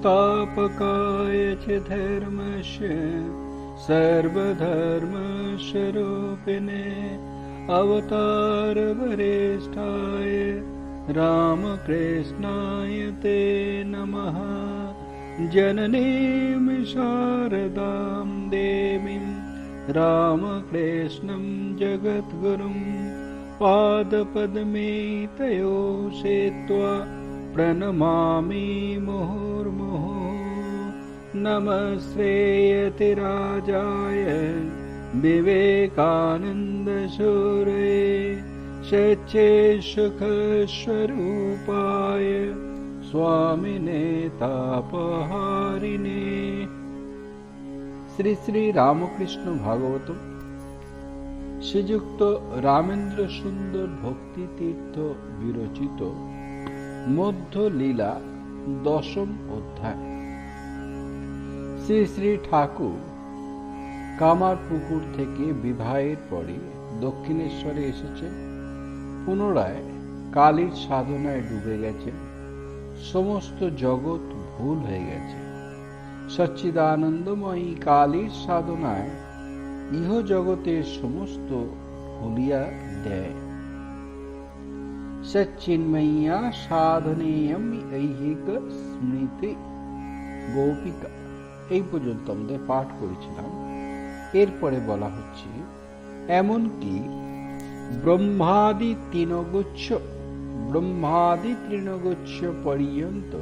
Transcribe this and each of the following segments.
संस्थापकाय च धर्मस्य सर्वधर्मस्वरूपिणे अवतारवरिष्ठाय रामकृष्णाय ते नमः। जननीं शारदां देवीं रामकृष्णं जगद्गुरुं पादपद्मे तयो सेत्वा प्रणमामि मुहुर्मुहुः। नमस्ते यतिराजाय विवेकानन्दसूरये सच्चित्सुखस्वरूपाय स्वामिने तापहारिणे। শ্রী শ্রী রামকৃষ্ণ ভাগবতম শ্রীযুক্ত রামেন্দ্র সুন্দর ভক্তি তীর্থ বিরচিত মধ্য লীলা দশম অধ্যায়। শ্রী শ্রী ঠাকুর কামারপুকুর থেকে বিবাহের পরে দক্ষিণেশ্বরে এসেছেন। পুনরায় কালীর সাধনায় ডুবে গেছেন। সমস্ত জগৎ ভুল হয়ে গেছে। সচ্চিদানন্দময়ী কালীর সাধনায় ইহ জগতের সমস্ত ভুলিয়া দেয়। সচ্চিন্ময়্যা সাধনেয়ম ঐহিক স্মৃতি গোপিকা। এই পর্যন্ত আমাদের পাঠ করেছিলাম। এরপরে বলা হচ্ছে এমনকি ব্রহ্মাদি তৃণগুচ্ছ পর্যন্ত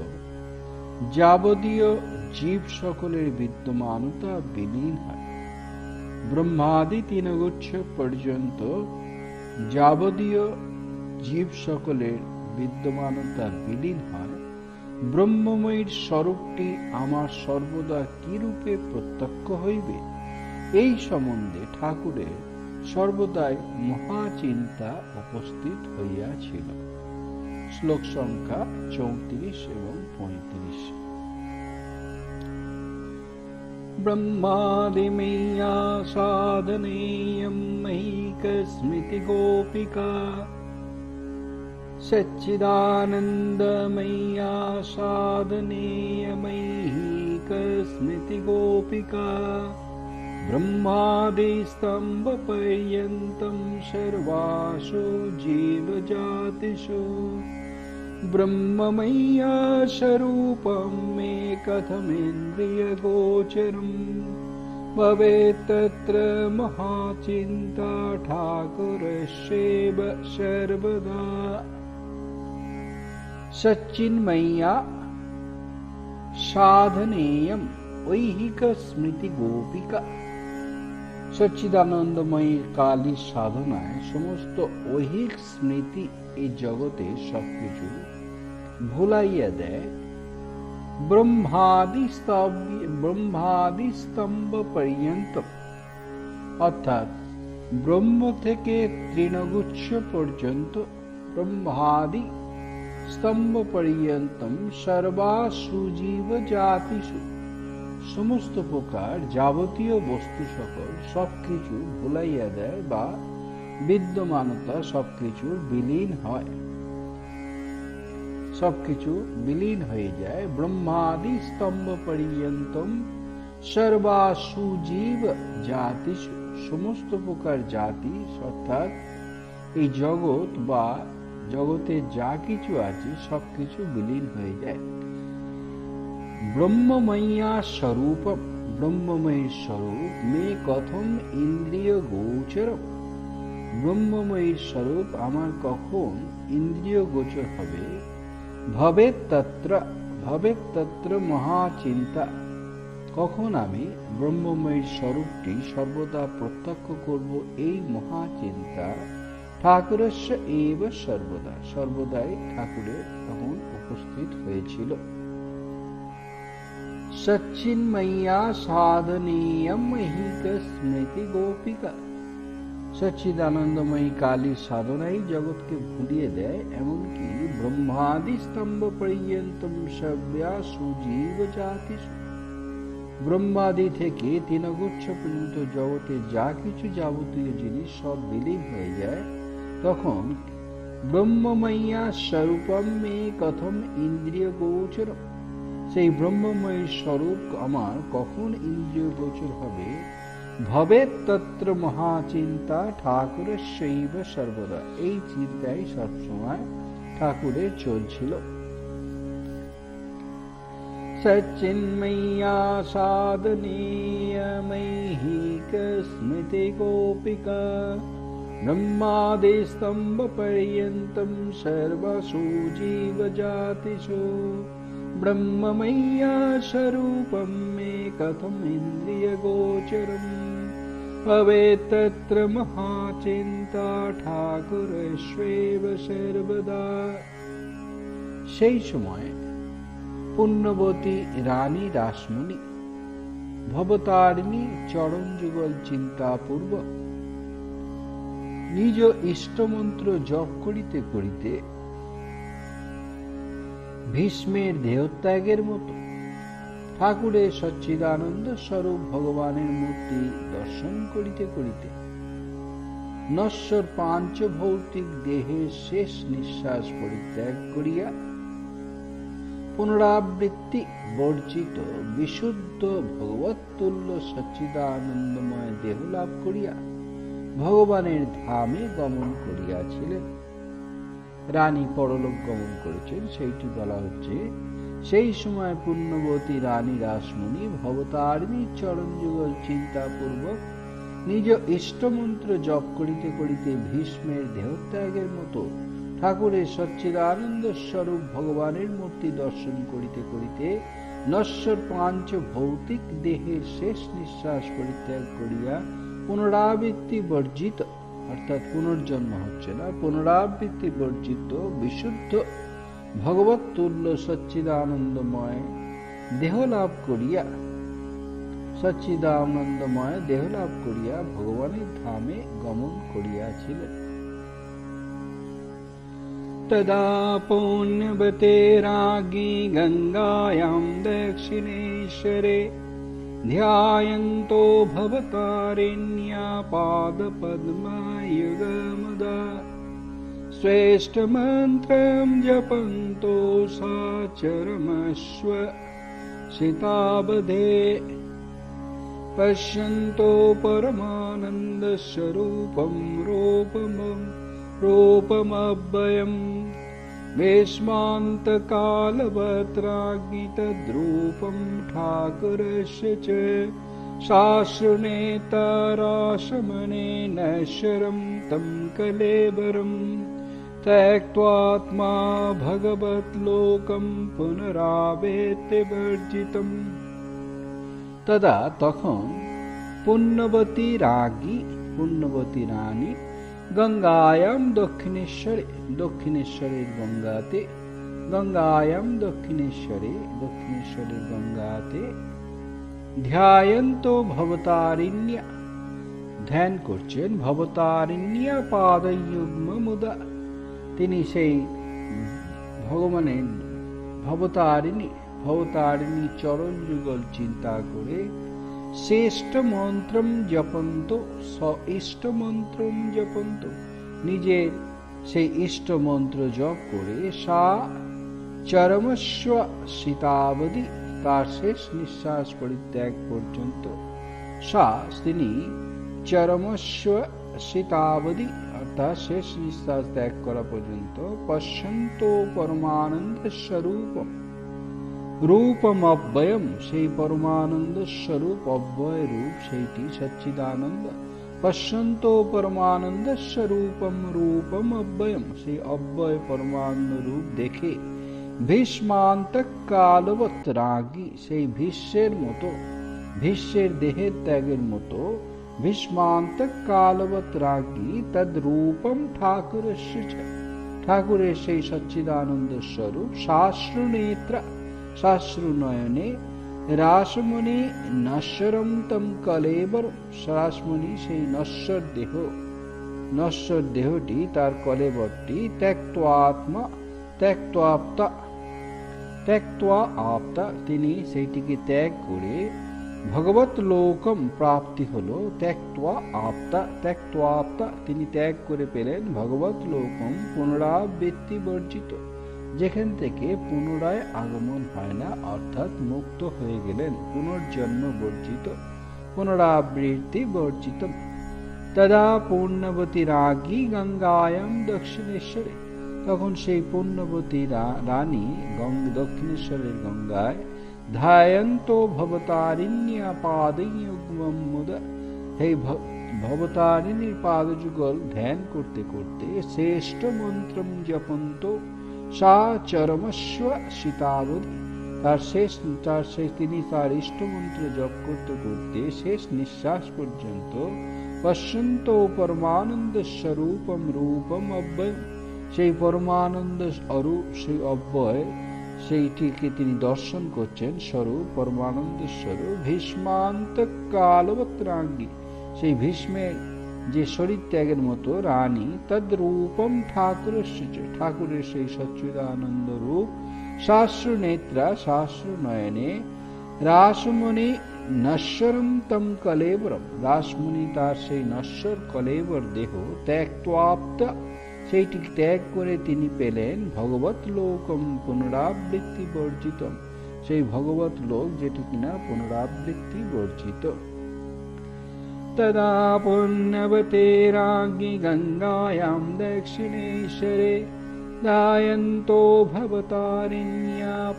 যাবতীয় জীব সকলের বিদ্যমানতা বিলীন হয়। ব্রহ্মাদি তৃণগুচ্ছ পর্যন্ত যাবতীয় জীব সকলের বিদ্যমানতা বিলীন হয়। ব্রহ্মময়ীর স্বরূপটি আমার সর্বদা কি রূপে প্রত্যক্ষ হইবে, এই সম্বন্ধে ঠাকুরের সর্বদাই মহাচিন্তা উপস্থিত হইয়াছিল। শ্লোক সংখ্যা 34 এবং 35। ব্রহ্মাদিময়্যা সাধনেয়ম মৈহিক স্মৃতি গোপিকা সচ্চিদানন্দময়্যা সাধনেয়মৈহিক স্মৃতি গোপিকা ব্রহ্মাদিস্তম্ভপর্যন্तं सर्वासु जीवजातिषु ब्रह्ममय्या स्वरूपं मे कथमिन्द्रियगोचरं भवेत् तत्र महाचिन्ता ठाकुरस्यैव सर्वदा। सच्चिन्मय्या साधनेयं ঐহিক স্মৃতি গোপিকা। সচ্চিদানন্দময়ী কালীর সাধনায় সমস্ত ঐহিক স্মৃতি এই জগতে সবকিছু ভুলাইয়া দেয়। ব্রহ্মাদি স্তম্ভ পর্যন্ত অর্থাৎ ব্রহ্ম থেকে তৃণগুচ্ছ পর্যন্ত ব্রহ্মাদি স্তম্ভ পর্যন্তম সর্বাসু জীব জাতিষু সমস্ত প্রকার যাবতীয় বস্তু সকল সবকিছু ভুলাইয়া দেয় বা বিদ্যমানতা সবকিছুর বিলীন হয়, সবকিছু বিলীন হয়ে যায়। ব্রহ্মাদি স্তম্ভ পর্যন্তম সর্বাসু জীব জাতিষু সমস্ত প্রকার জাতি অর্থাৎ এই জগৎ বা জগতে যা কিছু আছে সবকিছু বিলীন হয়ে যায়। ব্রহ্মময়্যা স্বরূপম ব্রহ্মময়ী স্বরূপ মে কথম ইন্দ্রিয় গোচরম ব্রহ্মময়ীর স্বরূপ আমার কখন ইন্দ্রিয় গোচর হবে। ভবেৎ তত্র মহাচিন্তা কখন আমি ব্রহ্মময়ীর স্বরূপটি সর্বদা প্রত্যক্ষ করব, এই মহাচিন্তা ঠাকুরস্য এব সর্বদাই ঠাকুরের তখন উপস্থিত হয়েছিল। সচ্চিন্ময়্যা সাধনেয়ম ঐহিক স্মৃতি গোপিকা সচ্চিদানন্দময়ী কালীর সাধনাই জগৎকে ভুলিয়ে দেয়। এমনকি ব্রহ্মাদি স্তম্ভ পর্যন্তম সর্বাসু জীব জাতিষু ব্রহ্মাদি থেকে তৃণগুচ্ছ পর্যন্ত জগতে যা কিছু যাবতীয় জিনিস সব বিলীন হয়ে যায়। তখন ব্রহ্মময়্যা স্বরূপম মে কথম ইন্দ্রিয় গোচর সেই ব্রহ্মময় স্বরূপ আমার কখন ইন্দ্রিয় গোচর হবে? ভবেৎ তত্র মহাচিন্তা ঠাকুরের শৈব সর্বদা। এই চিন্তাই সবসময় ঠাকুরের চলছিল। সচ্চিন্ময়্যা সাধনীয়মৈহিক স্মৃতি গোপিকা ব্রহ্মাদি স্তম্ভ পর্যন্তম সর্বসু জীবজাতিষু ব্রহ্মময়্যা স্বরূপম মে কথম ইন্দ্রিয় গোচরম ভবেৎ তত্র মহাচিন্তা ঠাকুরস্যেব সর্বদা। সেই সময় পুণ্যবতী রানী রাসমণি ভবতারিণী চরণ যুগল চিন্তাপূর্বক নিজ ইষ্টমন্ত্র জপ করিতে করিতে ভীষ্মের দেহত্যাগের মতো ঠাকুরের সচ্চিদানন্দ স্বরূপ ভগবানের মূর্তি দর্শন করিতে করিতে নশ্বর পাঞ্চ ভৌতিক দেহের শেষ নিঃশ্বাস পরিত্যাগ করিয়া পুনরাবৃত্তি বর্জিত বিশুদ্ধ ভগবৎতুল্য সচ্চিদানন্দময় দেহ লাভ করিয়া ভগবানের ধামে গমন করিয়াছিলেন। রানী পরলোক গমন করেছেন, সেইটি বলা হচ্ছে। সেই সময় পুণ্যবতী রানী রাসমণি ভবতারিণী চরণ যুগল চিন্তাপূর্বক নিজ ইষ্টমন্ত্র জপ করিতে করিতে ভীষ্মের দেহত্যাগের মতো ঠাকুরের সচ্চিদানন্দ স্বরূপ ভগবানের মূর্তি দর্শন করিতে করিতে নশ্বর পাঞ্চ ভৌতিক দেহের শেষ নিঃশ্বাস পরিত্যাগ করিয়া পুনরাবৃত্তি বর্জিত, অর্থাৎ পুনর্জন্ম হচ্ছে না, পুনরাবৃত্তি বর্জিত বিশুদ্ধ ভগবৎ তুল্য সচ্চিদানন্দময় দেহ লাভ করিয়া ভগবানের ধামে গমন করিয়াছিলেন। তদা পুণ্যবতে রাজ্ঞী গঙ্গায়াম দক্ষিণেশ্বরে ধ্যায়ন্তো ভবতারিণ্যা পাদপদ্মयुगमुदा श्रेष्ठमन्त्रं जपन्तो साचरमश्व सीतावधे पश्यन्तो परमानन्दस्वरूपं रूपमव्ययम् भीष्मान्तकालवत्राग्नि तद्रूपं ठाकुरस्य च शाश्रुनेतराशमने नश्वरं तं कलेबरं त्यक्त्वात्मा भगवद्लोकं पुनरावेत्य वर्जितम्। तदा তখন পুণ্যবতী রানী গঙ্গায়াম দক্ষিণেশ্বরের গঙ্গাতে ধ্যায়ন্ত ভবতারিণ্যা ধ্যান করছেন ভবতারিণ্যা পাদযুগ্মমুদা। তিনি সেই ভগবানের ভবতারিণী চরণ যুগল চিন্তা করে শ্রেষ্ঠ মন্ত্রম জপন্ত নিজের সেই ইষ্ট মন্ত্র জপ করে সা চরমস্ব সীতাবধি তার শেষ নিঃশ্বাস পরিত্যাগ পর্যন্ত তিনি চরমস্ব সীতাবধি অর্থাৎ শেষ নিঃশ্বাস ত্যাগ করা পর্যন্ত পশ্যন্ত পরমানন্দ স্বরূপম রূপম অব্যয়ম সেই পরমানন্দ স্বরূপ অব্যয় রূপ সেইটি সচ্চিদানন্দ পশ্যন্ত পরমানন্দ স্বরূপম রূপম অব্যয়ম সেই অব্যয় পরমানন্দ রূপ দেখে ভীষ্মান্তক কালবৎ রাগী সেই ভীষ্মের দেহের ত্যাগের মতো ভীষ্মান্তক কালবৎ রাগী তদ্রূপম ঠাকুরের সেই সচ্চিদানন্দ স্বরূপ শাশ্রু নয়নে রাসমণি নশ্বরম তম কলেবর রাসমণি সেই নশ্বর দেহটি তার কলেবরটি ত্যক্ত্বা আপতা তিনি সেইটিকে ত্যাগ করে ভগবত লোকম প্রাপ্তি হলো। ত্যক্ত্বা তিনি ত্যাগ করে পেলেন ভগবত লোকম পুনরাবৃত্তি বর্জিত যেখান থেকে পুনরায় আগমন হয় না, অর্থাৎ মুক্ত হয়ে গেলেন, পুনর্জন্ম বর্জিত, পুনরাবৃত্তি বর্জিত। তদা পূর্ণবতী রাগী গঙ্গায়াম দক্ষিণেশ্বরে, তখন সেই পূর্ণবতী রানী দক্ষিণেশ্বরের গঙ্গায় ধ্যায়ন্ত ভবতারিণ্যা পাদযুগম মুদ, হে ভবতারিণীর পাদযুগল ধ্যান করতে করতে শ্রেষ্ঠ মন্ত্রম জপন্ত সা চরমস্ব সীতাবধি, তিনি তার ইষ্ট মন্ত্র জপ করতে করতে শেষ নিঃশ্বাস পর্যন্ত পশ্যন্ত পরমানন্দ স্বরূপম রূপম অব্যয়, সেই পরমানন্দ সেই অব্যয় সেইটিকে তিনি দর্শন করছেন, স্বরূপ পরমানন্দ স্বরূপ। ভীষ্মান্ত কালবত্রাঙ্গী, সেই ভীষ্মের যে শরীর ত্যাগের মতো রানী, তদ্রূপম ঠাকুরের সেই সচ্চিদানন্দ রূপ। শাস্ত্র নেত্রা, শাস্ত্র নয়নে, রাসমণি নশ্বরম তম কলেবরম, রাসমণি তার সেই নশ্বর কলেবর দেহ ত্যাক্ত্বাপ্ত, সেইটি ত্যাগ করে তিনি পেলেন ভগবত লোকম পুনরাবৃত্তি বর্জিত, সেই ভগবত লোক যেটি কিনা পুনরাবৃত্তি বর্জিত। তদা পুণ্যবতে রাজ্ঞি গঙ্গায়াম দক্ষিণেশ্বরে ধ্যায়ন্তো ভবতারিণ্যা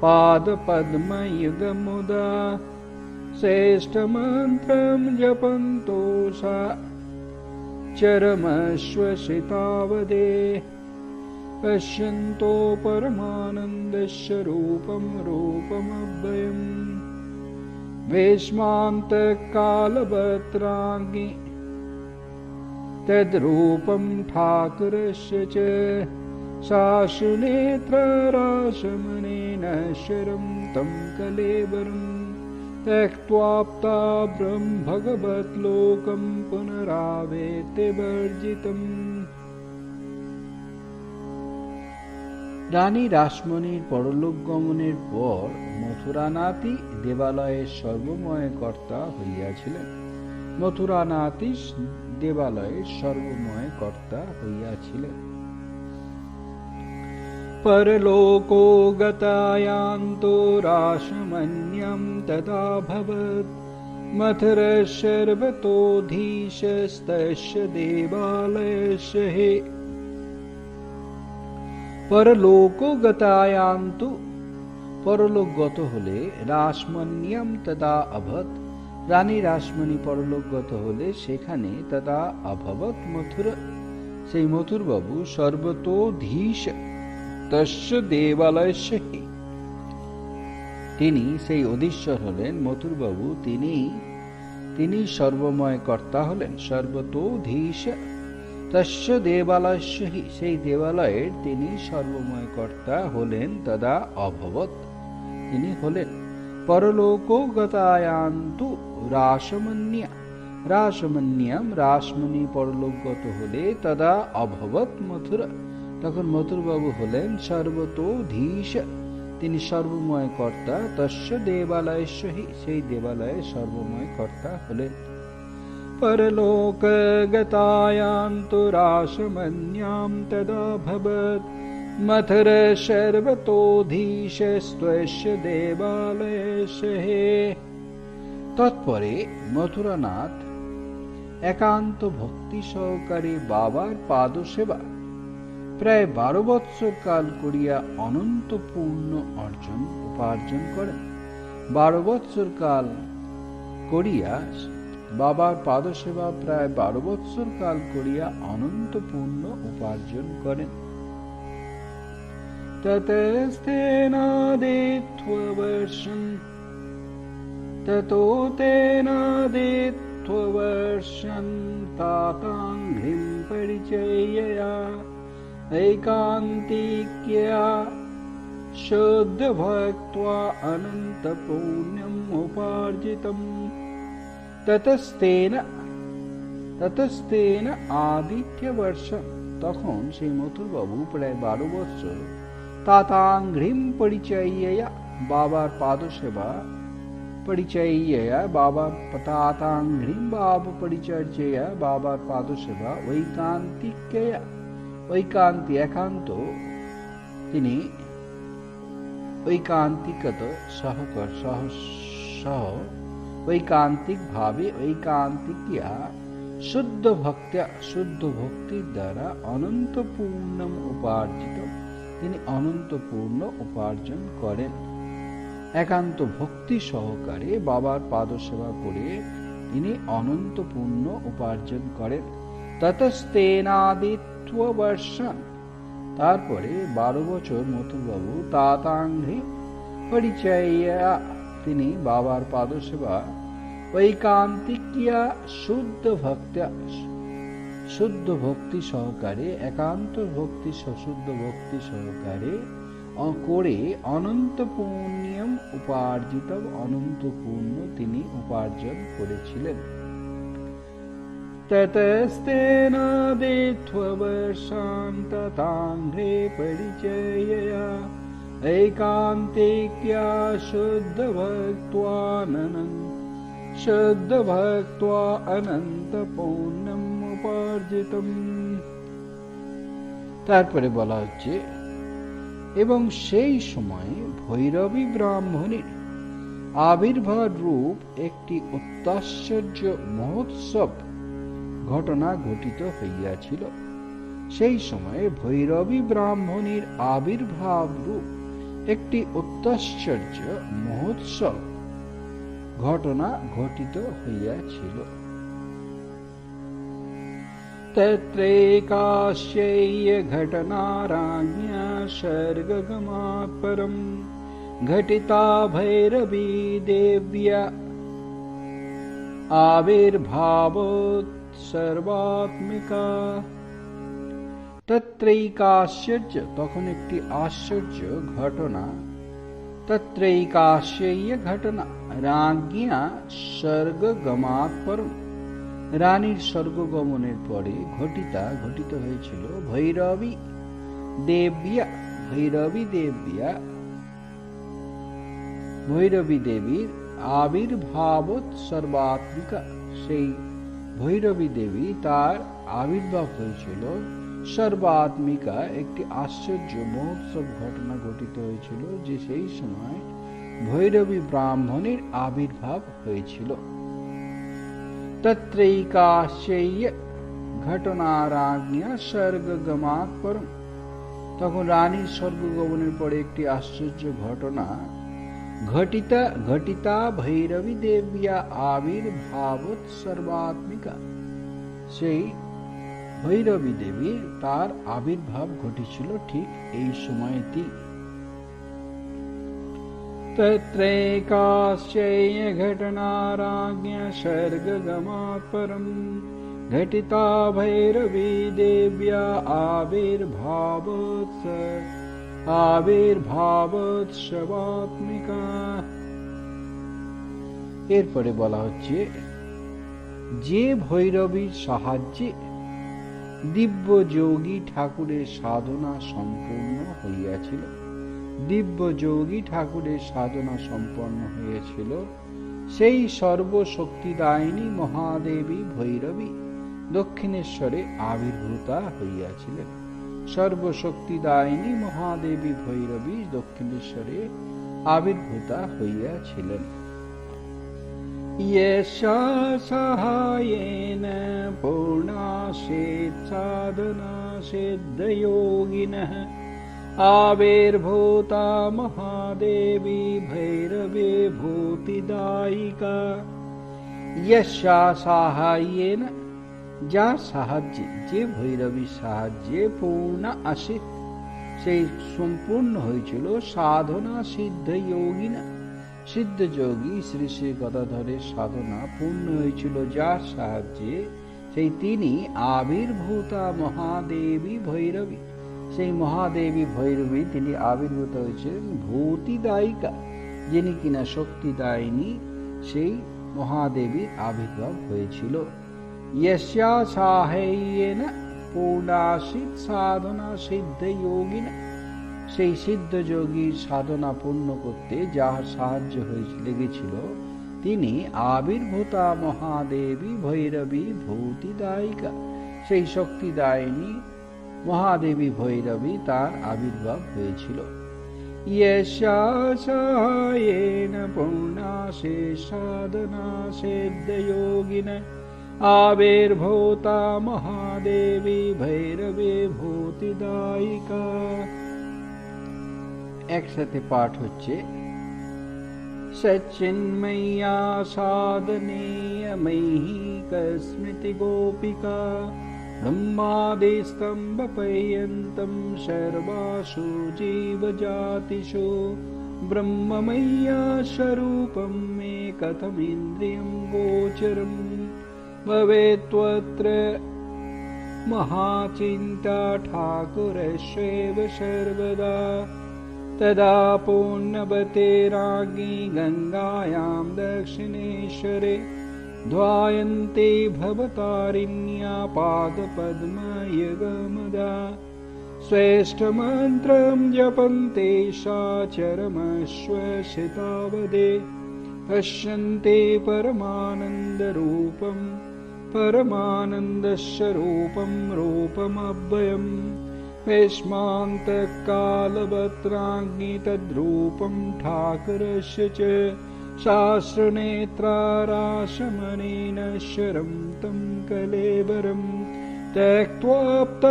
পাদপদ্মयुगमुदा श्रेष्ठमन्त्रं जपन्तो सा चरमश्वसितावदे, पश्यन्तो परमानन्दस्वरूपं रूपमव्ययम्। भीष्मान्तकालवत्राङ्गि तद्रूपं ठाकुरस्य च, साशुनेत्रराशमणेन शरं तं कलेबरं त्यक्त्वाप्ता ब्रह्म भगवद्लोकं पुनरावेत्य वर्जितम्। রানী রাসমণির পরলোক গমনের পর মথুরানাথই দেবালয়ের সর্বময় কর্তা হইয়াছিলেন, মথুরানাথই দেবালয়ের সর্বময় কর্তা হইয়াছিলেন। परलोको गतायान्तो राशमन्यं तदा भवत्, मथुरशर्वतोऽधीशस्तस्य देवालयस्य हे। परलोको गतायान्तु, পরলোকগত হলে, রাসমন্যম তদা অভত, রানী রাসমণি পরলোকগত হলে সেখানে, তদা অভবত মথুর, সেই মথুর বাবু সর্বতোধীশ তস্য দেবালয়স্য হি, তিনি সেই অধীশ্বর হলেন, মথুরবাবু তিনি সর্বময় কর্তা হলেন, সর্বতোধীশ তস্য দেবালয়স্য হি, সেই দেবালয়ের তিনি সর্বময় কর্তা হলেন, তদা অভবত, তিনি হলেন। পরলোকো গতায়ান্তু রাসমন্যা, রাসমন্যম, রাসমণি পরলোকগত হলে, তদা অভবত মথুরা, তখন মথুরবাবু হলেন সর্বতোধীশ, তিনি সর্বময় কর্তা, তস্য দেবালয়স্য হি, সেই দেবালয়ের সর্বময় কর্তা হলেন। পরলোক গতায়ান্তু রাসমন্যাম তদা ভবত মথুর সর্বতোধীশস্ত্বস্য দেবালয়স্য হে। তৎপরে মথুরানাথ একান্ত ভক্তি সহকারে বাবার পাদসেবা প্রায় 12 বৎসর কাল করিয়া অনন্ত পুণ্য উপার্জন করেন। 12 বৎসর কাল করিয়া বাবার পাদসেবা প্রায় 12 বৎসর কাল করিয়া অনন্ত পুণ্য উপার্জন করেন। ততো তেনাদিত্ববর্ষন তাতাঙ্ঘ্রিম পরিচয়য়া ऐकान्तिक्या शुद्ध भक्त्वा अनंत पुण्यम उपार्जितम। ততস্তেন আদিত্য বর্ষ, তখন সেই মথুরবাবু প্রায় 12 বৎসর তাতাঙ্ঘ্রিম পরিচয়য়া, বাবার পাদসেবা পরিচয়য়া, বাবার তাতাঙ্ঘ্রিম বাবা পরিচর্যয়া, বাবার পাদসেবা ঐকান্তিকয়া, ঐকান্তি একান্ত তিনি ঐকান্তিকত সহ ঐকান্তিক ভাবে ঐকান্তিকিয়া শুদ্ধ ভক্তির দ্বারা অনন্ত পূর্ণম উপার্জিত তিনি অনন্ত পূর্ণ উপার্জন করেন। একান্ত ভক্তি সহকারে বাবার পাদ সেবা করে তিনি অনন্ত পূর্ণ উপার্জন করেন। ততস্তেনাদিত্ব বর্ষণ তারপরে 12 বছর মথুরবাবু তাতাংঘ্রি পরিচয়া তিনি বাবার পাদ সেবা ঐকান্তিকিয়া শুদ্ধ ভক্তি সহকারে একান্ত ভক্তি শুদ্ধ ভক্তি সহকারে করে অনন্ত পুণ্যম উপার্জিত অনন্ত পুণ্য তিনি উপার্জন করেছিলেন। ততস্তেনাদিত্ববর্ষান্ততাংঘ্রে পরিচয়া ঐকান্তিক্যা শুদ্ধ ভক্ত্বা অনন্ত পুণ্যম উপার্জিতম। তারপরে বলা হচ্ছে এবং সেই সময় ভৈরবী ব্রাহ্মণীর আবির্ভাব রূপ একটি অত্যাশ্চর্য মহোৎসব ঘটনা ঘটিত হইয়াছিল। সেই সময়ে ভৈরবী ব্রাহ্মণীর আবির্ভাব রূপ একটি অত্যাশ্চর্য মহোৎসব ঘটনা ঘটিত হইয়াছিল। তত্রৈকাস্যৈয় ঘটনা রাজ্ঞা স্বর্গগমাৎ পরম ঘটিতা ভৈরবী দেব্যা আবির্ভাবোৎ সর্বাত্মিকা। তত্রৈকাশ্চর্য তখন একটি আশ্চর্য ঘটনা তত্রৈকাস্যৈয় ঘটনা রাজ্ঞা স্বর্গগমাৎ পরম রানীর স্বর্গগমনের পরে ঘটিত হয়েছিল ভৈরবী দেবীর আবির্ভাবোৎ সর্বাত্মিকা সেই ভৈরবী দেবী তার আবির্ভাব হয়েছিল সর্বাত্মিকা একটি আশ্চর্য মহোৎসব ঘটনা ঘটিত হয়েছিল যে সেই সময় ভৈরবী ব্রাহ্মণের আবির্ভাব হয়েছিল। তত্রৈকাস্যৈয় ঘটনা রাজ্ঞা স্বর্গগমাৎ পরম তখন রানীর স্বর্গগমনের পরে একটি আশ্চর্য ঘটনা ঘটিতা ভৈরবী দেব্যা আবির্ভাবোৎ সর্বাত্মিকা সেই ভৈরবী দেবী তার আবির্ভাব ঘটেছিল ঠিক এই সময়টি। তত্রৈকাস্যৈয় ঘটনা রাজ্ঞা স্বর্গগমাৎ পরম ঘটিতা ভৈরবী দেব্যা আবির্ভাবোৎসবাত্মিকা। এরপরে বলা হচ্ছে যে ভৈরবীর সাহায্যে দিব্য যোগী ঠাকুরের সাধনা সম্পূর্ণ হইয়াছিল সেই সর্বশক্তিদায়িনী মহাদেবী ভৈরবী দক্ষিণেশ্বরে আবির্ভূতা হইয়াছিলেন। সর্বশক্তিদায়িনী মহাদেবী ভৈরবী দক্ষিণেশ্বরে আবির্ভূতা হইয়াছিলেন। यस्या सहायेन पूर्णासेत् साधना सिद्धयोगिनः आविर्भूता महादेवी भैरवी भूतिदायिका। यस्या साहाय्येन যার সাহায্যে যে ভৈরবীর সাহায্যে পূর্ণ আসিত সেই সম্পূর্ণ হয়েছিল সাধনা সিদ্ধ যোগিনা সিদ্ধ যোগী শ্রী শ্রী গদাধরের সাধনা পূর্ণ হয়েছিল যার সাহায্যে সেই তিনি আবির্ভূতা মহাদেবী ভৈরবী সেই মহাদেবী ভৈরবী তিনি আবির্ভূত হয়েছিলেন ভূতিদায়িকা যিনি কিনা শক্তিদায়িনী সেই মহাদেবীর আবির্ভাব হয়েছিল। यस्या साहाय्येन पूर्णासित साधना सिद्ध योगिना সেই সিদ্ধ যোগীর সাধনা পূর্ণ করতে যার সাহায্য লেগেছিল তিনি আবির্ভূতা মহাদেবী ভৈরবী ভূতিদায়িকা সেই শক্তিদায়িনী মহাদেবী ভৈরবী তার আবির্ভাব হয়েছিল। यस्या सहायेन पूर्णाशे साधना सिद्धयोगिन आविर्भूता महादेवी भैरवी भूतिदायिका। একসাথে পাঠ হচ্ছে सच्चिन्मय्या साधनेयमैहिकस्मृति गोपिका ब्रह्मादिस्तम्भपर्यन्तं सर्वासु जीवजातिषु ब्रह्ममय्या स्वरूपं मे कथमिन्द्रियं गोचरं भवेत्त्वत्र महाचिन्ता ठाकुरस्यैव सर्वदा। तदा पुण्यवते राज्ञी गङ्गायां दक्षिणेश्वरे ध्यायन्ते भवतारिण्या पादपद्मयुगमदा। श्रेष्ठमन्त्रं जपन्ते साचरमश्वसितावदे पश्यन्ते परमानन्दरूपं परमानन्दस्वरूपं रूपमव्ययम् भीष्मान्तकालवत्राग्नि तद्रूपं ठाकुरस्य च शास्त्रनेत्राराशमनेन शरं तं कलेवरं त्यक्त्वाप्त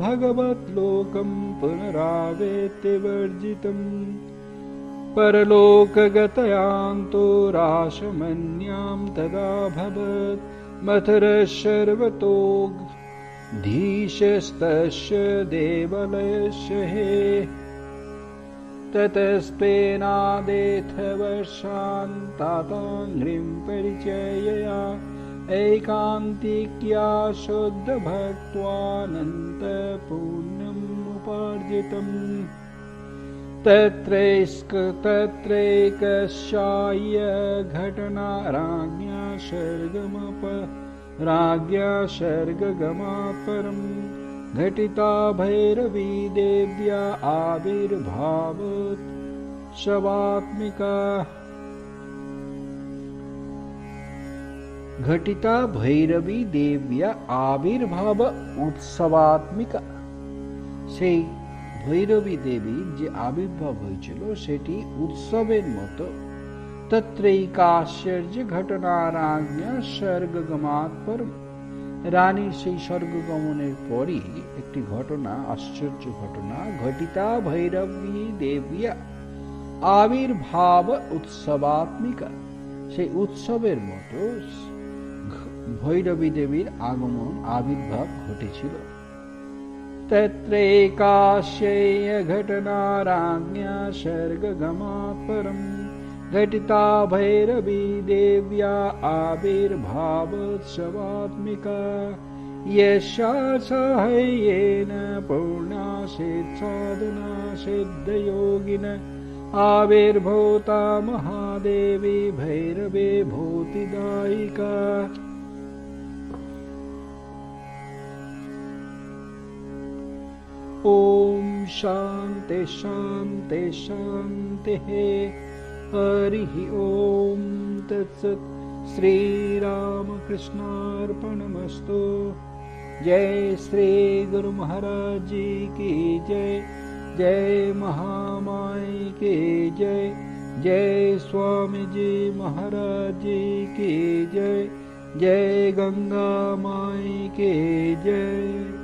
भगवद्लोकं पुनरावेत्य वर्जितम् परलोकगतयान्तो राशमन्यां तदा भवत् मथुरशर्वतो धीशस्तस्य देवलयस्य हे ततस्तेनादेथ वर्षान् ताताङ्घ्रिं परिचयया ऐकान्तिक्या शुद्धभक्त्वानन्तपुण्यमुपार्जितम् तत्रैकस्याय घटना राज्ञा सर्गगमात् परम् घटिता भैरवी देव्या आविर्भावोत्सवात्मिका। घटिता भैरवी देव्या आविर्भाव उत्सवात्मिका। সেই ভৈরবী দেবীর যে আবির্ভাব হয়েছিল সেটি উৎসবের মতো। তত্রৈকাশ্চর্য ঘটনা রাজ্ঞা স্বর্গগমাৎ পরম। রানীর সেই স্বর্গগমনের পরই একটি ঘটনা, আশ্চর্য ঘটনা। ঘটিতা ভৈরবী দেবিয়া আবির্ভাব উৎসবাত্মিকা। সেই উৎসবের মতো ভৈরবী দেবীর আগমন, আবির্ভাব ঘটেছিল। तत्रैकास्येय घटना राज्ञा स्वर्गगमात् परम् घटिता भैरवी देव्या आविर्भावोत्सवात्मिका। यस्या साहाय्येन पूर्णासीत् साधना सिद्धयोगिन आविर्भूता महादेवी भैरवी भूतिदायिका। ओम शांति शांति शांति। हरिः ओम तत्सत्। श्री रामकृष्णार्पणमस्तु। जय श्री गुरु महाराज जी की जय। जय महामाई की जय। जय स्वामी जी महाराज जी की जय। जय गंगा माई की जय।